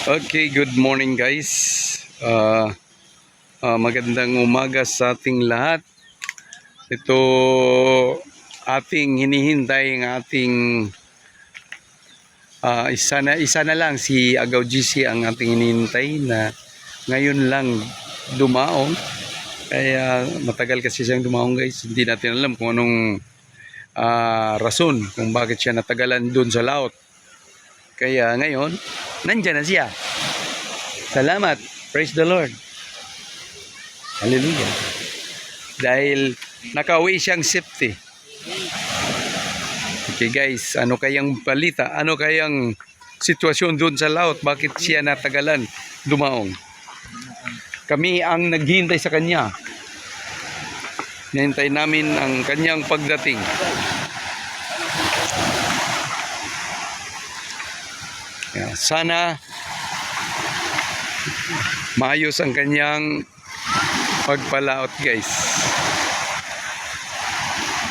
Okay, good morning guys. Magandang umaga sa ating lahat. Ito ating hinihintay ang ating isa na lang si Agaw GC ang ating hinihintay na ngayon lang dumaong. Kaya matagal kasi siyang dumaong guys. Hindi natin alam kung anong rason kung bakit siya natagalan doon sa laot. Kaya ngayon, nandyan na siya. Salamat. Praise the Lord. Hallelujah. Dahil nakauwi siyang safety. Okay guys, ano kayang balita? Ano kayang sitwasyon doon sa laot? Bakit siya natagalan dumaong? Kami ang naghihintay sa kanya. Nahintay namin ang kanyang pagdating. Sana maayos ang kanyang pagpalaot guys.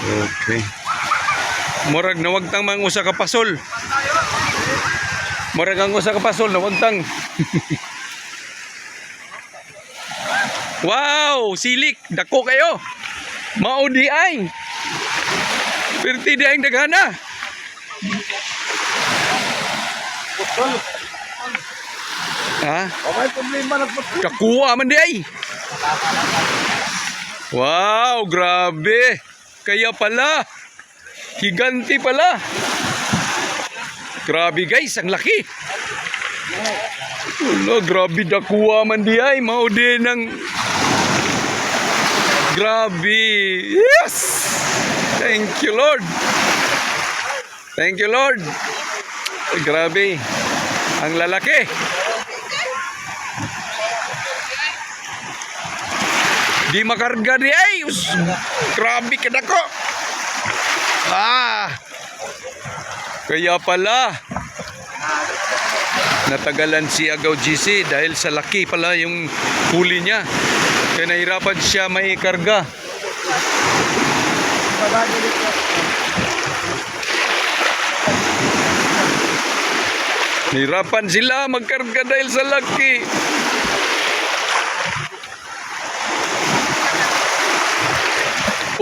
Okay. Murag na wagtang mang usa ka pasol. Murag ang usa ka pasol na wagtang. Wow, silik, dako kayo. Maudi ay. Perti di ang daghana. Ha? Okay, problema nagpapit. Kakuha man di ay. Wow, grabe. Kaya pala. Higanti pala. Grabe guys, ang laki. Wala, grabe dakuha man di ay. Maudi ng... Grabe. Yes! Thank you Lord. Thank you Lord. Grabe. Ang lalaki. Di makarga di ay. Grabe ka dako. Kaya pala natagalan si Agaw GC dahil sa laki pala yung huli niya. Kaya nahirapan siya may karga. Nahirapan sila magkarga dahil sa laki.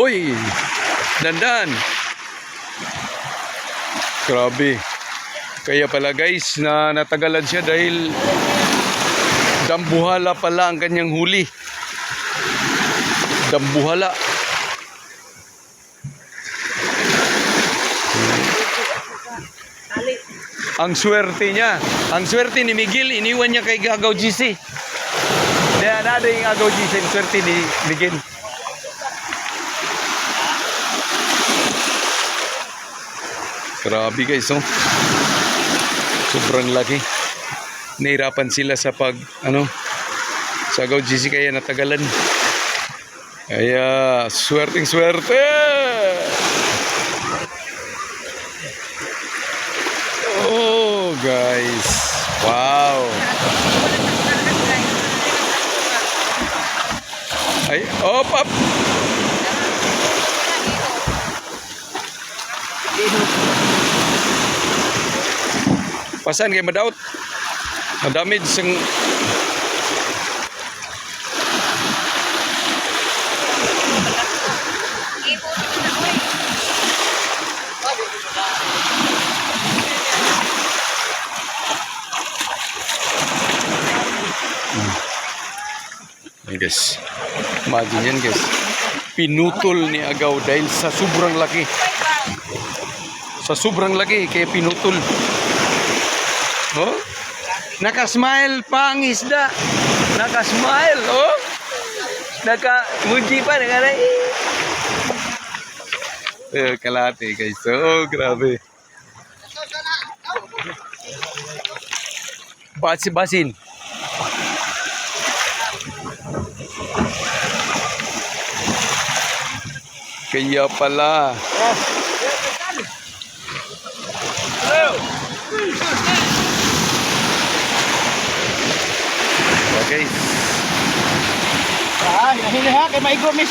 Uy, dandan. Grabe. Kaya pala guys na natagalan siya dahil dambuhala pala ang kanyang huli. Dambuhala. Ang swerte niya. Ang swerte ni Miguel, iniwan niya kay Agaw GC. Kaya nada yung Agaw GC, ang swerte ni Miguel. Grabe guys, oh. Sobrang laki. Nahirapan sila sa sa Agaw GC kaya natagalan. Kaya swerteng swerte. Oh guys. Wow. Ay, op. Pasan kay madaot. Madamage sang guys. Imagine yan guys. Pinutol ni Agaw dahil sa sobrang laki. Sa sobrang laki kaya pinutol. Oh? Naka-smile pa ang isda. Naka-smile, oh. Naka-muji pa na kalate guys. Oh, grabe. Basin. Kaya pala. Okay. Hini ha, kay maigo miss.